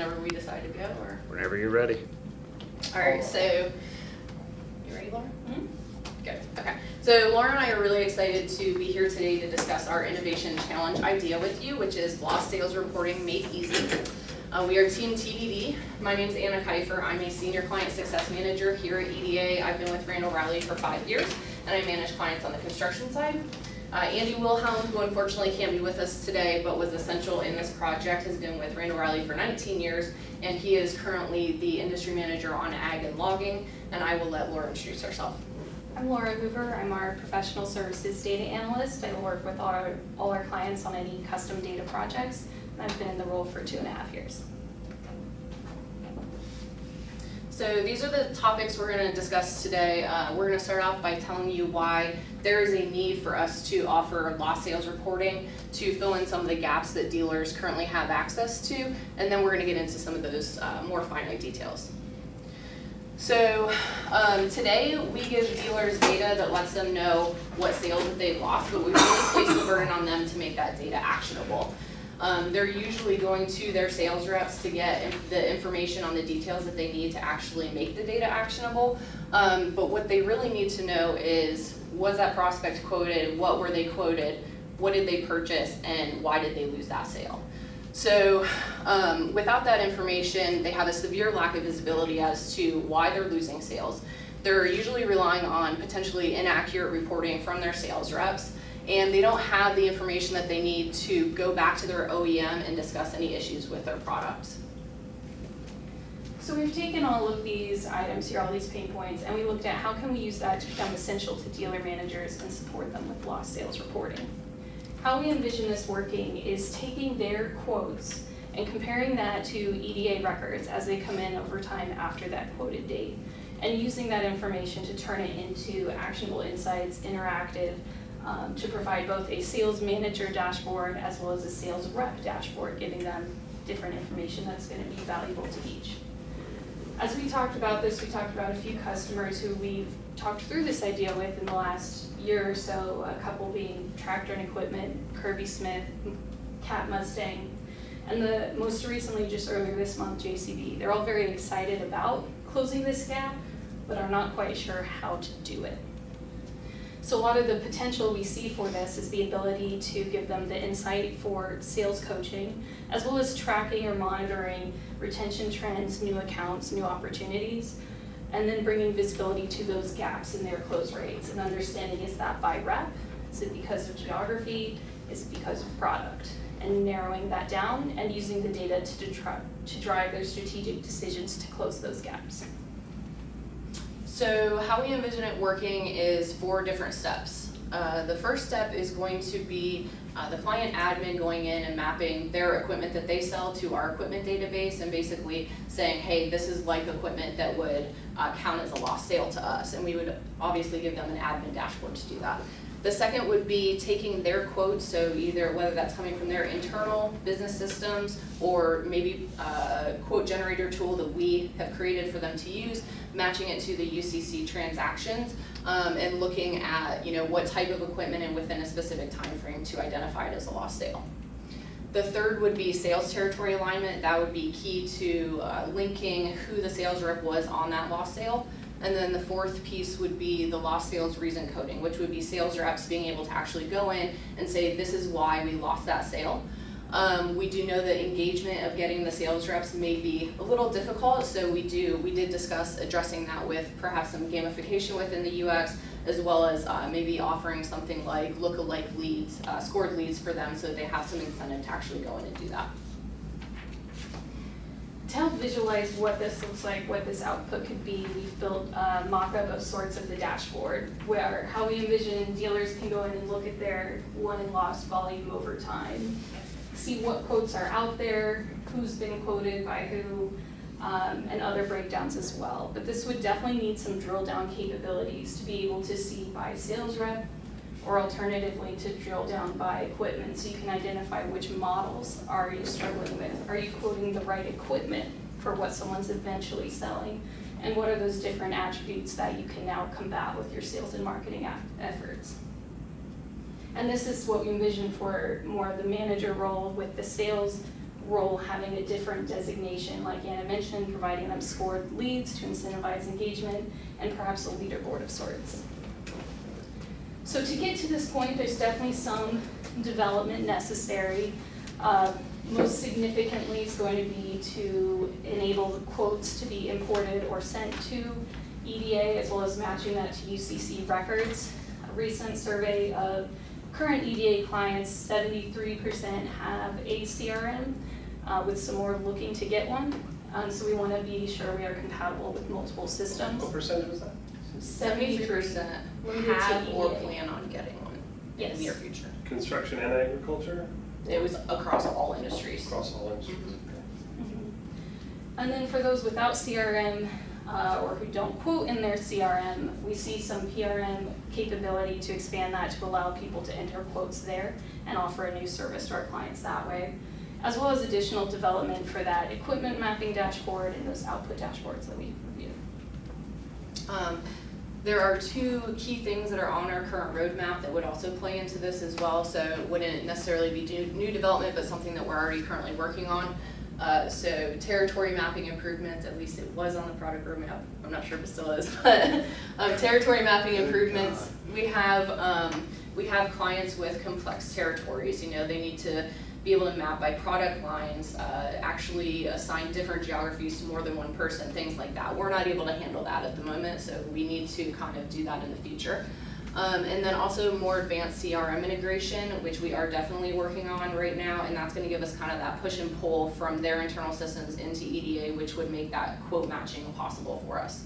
whenever we decide to go, or? Whenever you're ready. All right, so, you ready, Laura? Mm-hmm. Good, okay. So Laura and I are really excited to be here today to discuss our Innovation Challenge idea with you, which is Lost Sales Reporting Made Easy. We are Team TBD. My name is Anna Kiefer. I'm a Senior Client Success Manager here at EDA. I've been with Randall Riley for 5 years, and I manage clients on the construction side. Andy Wilhelm, who unfortunately can't be with us today, but was essential in this project, has been with Randall Riley for 19 years, and he is currently the Industry Manager on Ag and Logging, and I will let Laura introduce herself. I'm Laura Hoover. I'm our Professional Services Data Analyst. I work with all our clients on any custom data projects, and I've been in the role for 2.5 years. So these are the topics we're going to discuss today. We're going to start off by telling you why there is a need for us to offer lost sales reporting to fill in some of the gaps that dealers currently have access to, and then we're going to get into some of those more finite details. So today we give dealers data that lets them know what sales that they've lost, but we really place the burden on them to make that data actionable. They're usually going to their sales reps to get the information on the details that they need to actually make the data actionable. But what they really need to know is, was that prospect quoted, what were they quoted, what did they purchase, and why did they lose that sale? So without that information, they have a severe lack of visibility as to why they're losing sales. They're usually relying on potentially inaccurate reporting from their sales reps, and they don't have the information that they need to go back to their OEM and discuss any issues with their products. So we've taken all of these items here, all these pain points, and we looked at how can we use that to become essential to dealer managers and support them with lost sales reporting. How we envision this working is taking their quotes and comparing that to EDA records as they come in over time after that quoted date, and using that information to turn it into actionable insights, interactive, to provide both a sales manager dashboard as well as a sales rep dashboard, giving them different information that's going to be valuable to each. As we talked about this, we talked about a few customers who we've talked through this idea with in the last year or so, a couple being Tractor and Equipment, Kirby Smith, Cat Mustang, and the most recently, just earlier this month, JCB. They're all very excited about closing this gap, but are not quite sure how to do it. So a lot of the potential we see for this is the ability to give them the insight for sales coaching, as well as tracking or monitoring retention trends, new accounts, new opportunities, and then bringing visibility to those gaps in their close rates and understanding, is that by rep? Is it because of geography? Is it because of product? And narrowing that down and using the data to drive their strategic decisions to close those gaps. So how we envision it working is 4 different steps. The first step is going to be the client admin going in and mapping their equipment that they sell to our equipment database and basically saying, hey, this is like equipment that would count as a lost sale to us, and we would obviously give them an admin dashboard to do that. The second would be taking their quotes, so either whether that's coming from their internal business systems or maybe a quote generator tool that we have created for them to use, matching it to the UCC transactions, and looking at what type of equipment and within a specific time frame to identify it as a lost sale. The third would be sales territory alignment. That would be key to linking who the sales rep was on that lost sale. And then the fourth piece would be the lost sales reason coding, which would be sales reps being able to actually go in and say, this is why we lost that sale. We do know that engagement of getting the sales reps may be a little difficult, so we did discuss addressing that with perhaps some gamification within the UX, as well as maybe offering something like look-alike leads, scored leads for them, so they have some incentive to actually go in and do that. To help visualize what this looks like, what this output could be, we've built a mock-up of sorts of the dashboard, where how we envision dealers can go in and look at their won and lost volume over time, see what quotes are out there, who's been quoted by who, and other breakdowns as well. But this would definitely need some drill down capabilities to be able to see by sales rep, or alternatively to drill down by equipment, so you can identify which models are you struggling with. Are you quoting the right equipment for what someone's eventually selling? And what are those different attributes that you can now combat with your sales and marketing efforts? And this is what we envision for more of the manager role with the sales role having a different designation, like Anna mentioned, providing them scored leads to incentivize engagement, and perhaps a leaderboard of sorts. So to get to this point, there's definitely some development necessary. Most significantly is going to be to enable the quotes to be imported or sent to EDA, as well as matching that to UCC records. A recent survey of current EDA clients, 73% have a CRM, with some more looking to get one. So we want to be sure we are compatible with multiple systems. What percentage was that? 73% have or plan on getting one in the near future. Construction and agriculture? It was across all industries. Across all industries, And then for those without CRM or who don't quote in their CRM, we see some PRM capability to expand that to allow people to enter quotes there and offer a new service to our clients that way, as well as additional development for that equipment mapping dashboard and those output dashboards that we reviewed. There are two key things that are on our current roadmap that would also play into this as well, so it wouldn't necessarily be new development, but something that we're already currently working on. So territory mapping improvements, at least it was on the product roadmap, I'm not sure if it still is, but territory mapping improvements, we have clients with complex territories. You know, they need to be able to map by product lines, actually assign different geographies to more than one person, things like that. We're not able to handle that at the moment, so we need to kind of do that in the future. And then also more advanced CRM integration, which we are definitely working on right now, and that's gonna give us kind of that push and pull from their internal systems into EDA, which would make that quote matching possible for us.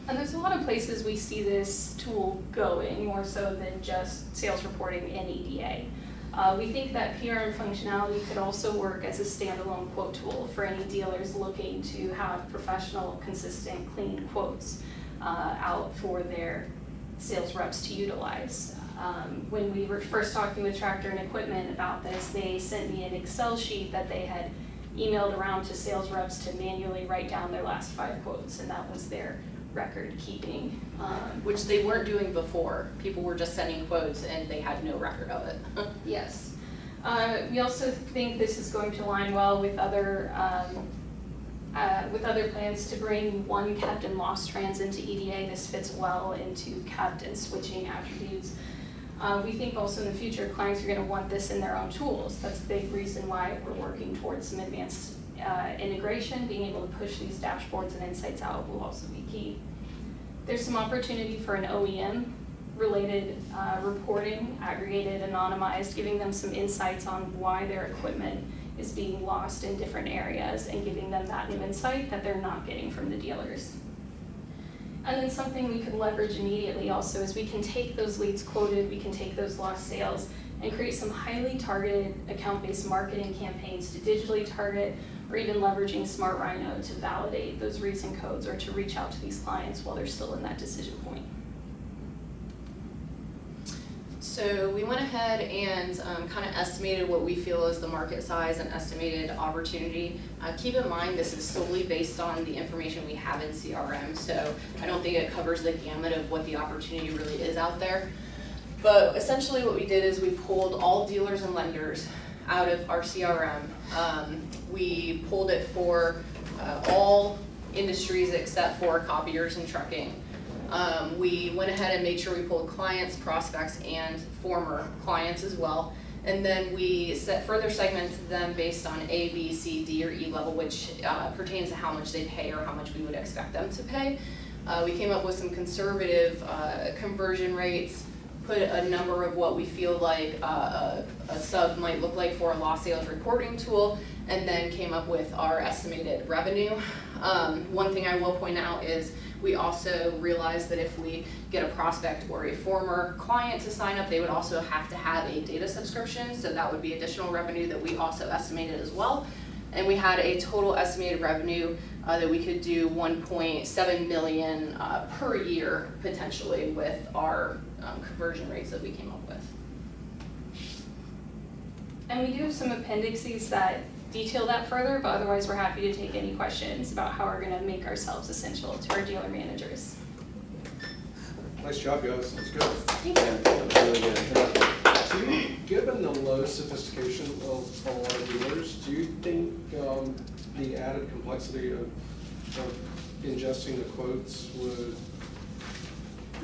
And there's a lot of places we see this tool going, more so than just sales reporting in EDA. We think that PRM functionality could also work as a standalone quote tool for any dealers looking to have professional, consistent, clean quotes out for their sales reps to utilize. When we were first talking with Tractor and Equipment about this, they sent me an Excel sheet that they had emailed around to sales reps to manually write down their last 5 quotes, and that was their record keeping. Which they weren't doing before. People were just sending quotes and they had no record of it. Yes. We also think this is going to align well with other plans to bring one kept and lost trans into EDA. This fits well into kept and switching attributes. We think also in the future clients are going to want this in their own tools. That's a big reason why we're working towards some advanced integration. Being able to push these dashboards and insights out will also be key. There's some opportunity for an OEM related reporting, aggregated, anonymized, giving them some insights on why their equipment is being lost in different areas and giving them that new insight that they're not getting from the dealers. And then something we could leverage immediately also is we can take those leads quoted, we can take those lost sales and create some highly targeted account-based marketing campaigns to digitally target, or even leveraging Smart Rhino to validate those reason codes or to reach out to these clients while they're still in that decision point. So we went ahead and kind of estimated what we feel is the market size and estimated opportunity. Keep in mind this is solely based on the information we have in CRM, so I don't think it covers the gamut of what the opportunity really is out there. But essentially what we did is we pulled all dealers and lenders out of our CRM. We pulled it for all industries except for copiers and trucking. We went ahead and made sure we pulled clients, prospects, and former clients as well. And then we further segmented them based on A, B, C, D, or E level, which pertains to how much they pay or how much we would expect them to pay. We came up with some conservative conversion rates, put a number of what we feel like a sub might look like for a lost sales reporting tool, and then came up with our estimated revenue. One thing I will point out is we also realized that if we get a prospect or a former client to sign up, they would also have to have a data subscription, so that would be additional revenue that we also estimated as well. And we had a total estimated revenue that we could do 1.7 million per year potentially with our conversion rates that we came up with. And we do have some appendices that detail that further, but otherwise we're happy to take any questions about how we're going to make ourselves essential to our dealer managers. Nice job, guys. That's good. Thank you. Yeah, that was really good. Given the low sophistication of a lot of dealers, do you think the added complexity of ingesting the quotes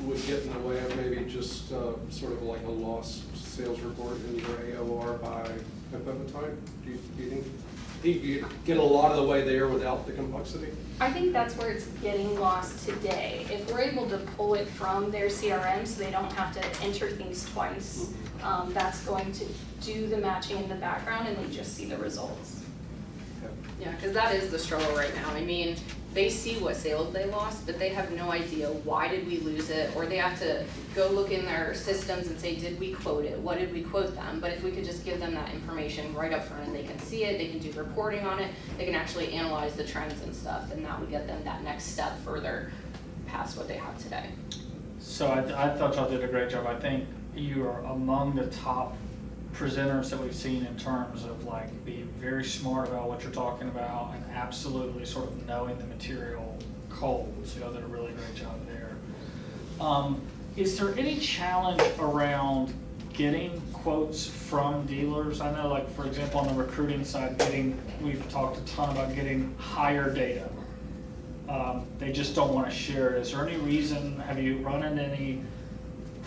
would get in the way of maybe just sort of like a lost sales report in your AOR by equipment type? Do you think you get a lot of the way there without the complexity? I think that's where it's getting lost today. If we're able to pull it from their CRM so they don't have to enter things twice, that's going to do the matching in the background and they just see the results. Yeah, because that is the struggle right now. I mean, they see what sales they lost, but they have no idea why did we lose it, or they have to go look in their systems and say, did we quote it? What did we quote them? But if we could just give them that information right up front and they can see it, they can do reporting on it, they can actually analyze the trends and stuff, and that would get them that next step further past what they have today. So I thought y'all did a great job. I think you are among the top presenters that we've seen in terms of like being very smart about what you're talking about and absolutely sort of knowing the material cold. So y'all did a really great job there. Is there any challenge around getting quotes from dealers? I know, like, for example, on the recruiting side, we've talked a ton about getting higher data. They just don't want to share it. Is there any reason, have you run into any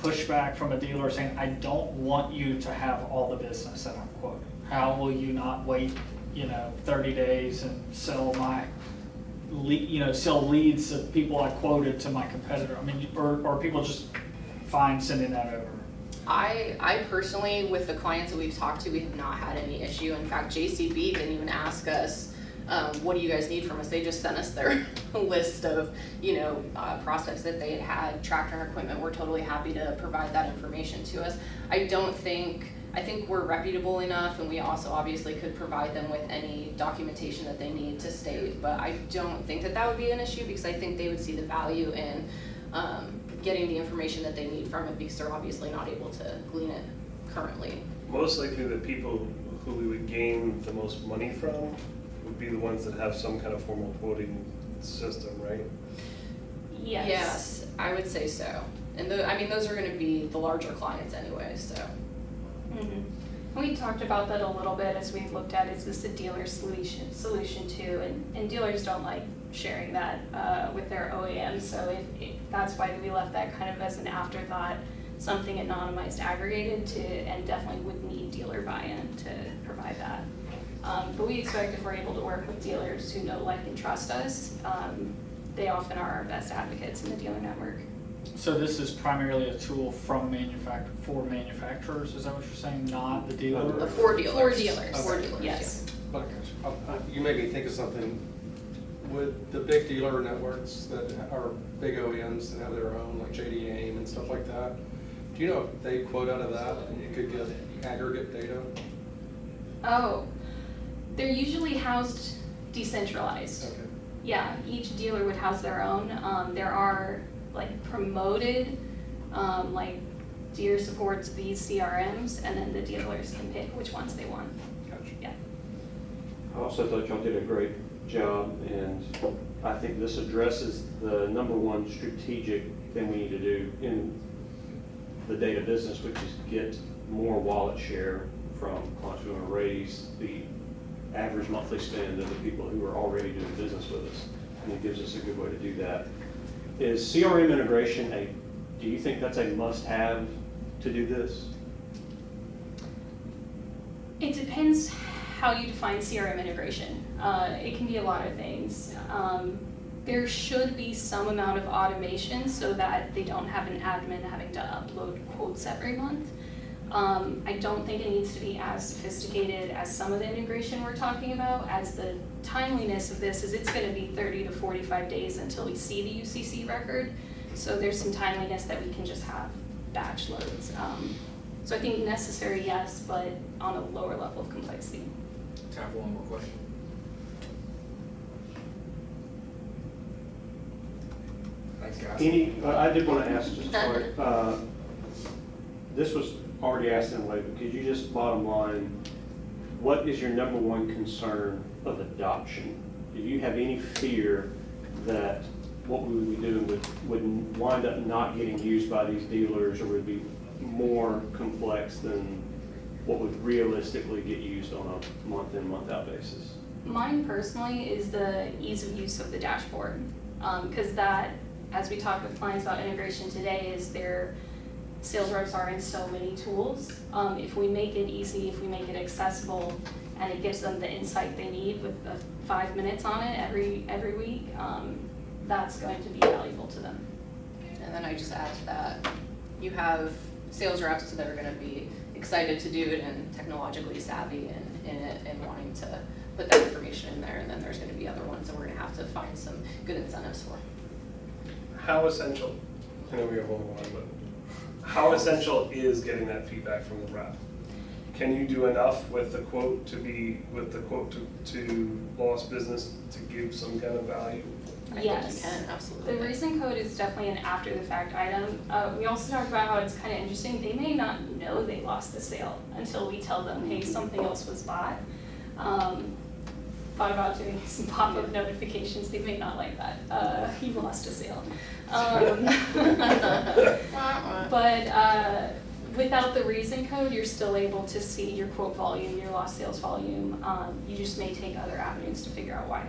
pushback from a dealer saying, I don't want you to have all the business that I'm quoting? How will you not wait, 30 days and sell sell leads of people I quoted to my competitor? I mean, or people just fine sending that over? I personally, with the clients that we've talked to, we have not had any issue. In fact, JCB didn't even ask us, what do you guys need from us? They just sent us their list of, prospects that they had tractor equipment. We're totally happy to provide that information to us. I think we're reputable enough, and we also obviously could provide them with any documentation that they need to state, but I don't think that would be an issue, because I think they would see the value in getting the information that they need from it, because they're obviously not able to glean it currently. Most likely the people who we would gain the most money from would be the ones that have some kind of formal quoting system, right? Yes. I would say so. And those are going to be the larger clients anyway, so. Mm-hmm. We talked about that a little bit as we looked at, is this a dealer solution too? And dealers don't like sharing that with their OEM, so that's why we left that kind of as an afterthought, something anonymized, aggregated and definitely would need dealer buy-in to provide that. But we expect if we're able to work with dealers who know, like, and trust us, they often are our best advocates in the dealer network. So this is primarily a tool from for manufacturers, is that what you're saying, not the dealer? For dealers. For dealers. For dealers, yes. Okay. You made me think of something. With the big dealer networks that are big OEMs that have their own, like JD AIM and stuff like that, do you know if they quote out of that and you could get aggregate data? Oh, they're usually housed decentralized. Okay. Yeah, each dealer would house their own. There are like promoted, like dealer supports these CRMs, and then the dealers can pick which ones they want. Gotcha. Yeah. I also thought y'all did a great job, and I think this addresses the #1 strategic thing we need to do in the data business, which is get more wallet share from clients. We want to raise the average monthly spend of the people who are already doing business with us, and it gives us a good way to do that. Is CRM integration do you think that's a must-have to do this? It depends how you define CRM integration. It can be a lot of things. There should be some amount of automation so that they don't have an admin having to upload quotes every month. I don't think it needs to be as sophisticated as some of the integration we're talking about, as the timeliness of this is it's going to be 30 to 45 days until we see the UCC record. So there's some timeliness that we can just have batch loads. So I think necessary, yes, but on a lower level of complexity. Time for one more question. Thanks, guys. I did want to ask, just sorry, this was already asked in a way, but could you just bottom line, what is your #1 concern of adoption? Do you have any fear that what we would be doing would wind up not getting used by these dealers, or would be more complex than what would realistically get used on a month-in, month-out basis? Mine personally is the ease of use of the dashboard, because that, as we talk with clients about integration today, is their sales reps are in so many tools. If we make it easy, if we make it accessible, and it gives them the insight they need with the 5 minutes on it every week, that's going to be valuable to them. And then I just add to that, you have sales reps that are gonna be excited to do it and technologically savvy in it and wanting to put that information in there, and then there's gonna be other ones that we're gonna have to find some good incentives for. How essential, I know we have only one, but how essential is getting that feedback from the rep? Can you do enough with the quote to lost business to give some kind of value? I Yes. think you can, absolutely. The reason code is definitely an after the fact item. We also talked about how it's kind of interesting. They may not know they lost the sale until we tell them, hey, something else was bought. Thought about doing some pop-up notifications. They may not like that. You lost a sale. But without the reason code, you're still able to see your quote volume, your lost sales volume. You just may take other avenues to figure out why.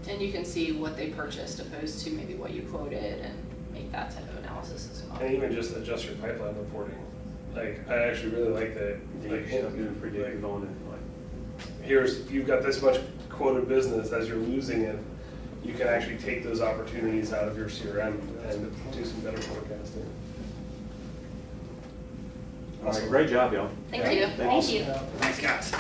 And you can see what they purchased opposed to maybe what you quoted and make that type of analysis as well. And even just adjust your pipeline reporting. Like, I actually really like that. Like, You're doing predictive on it, like. you've got this much quoted business, as you're losing it, you can actually take those opportunities out of your CRM and do some better forecasting. All right, great job, y'all. Thank you. Thank you. Thanks, guys.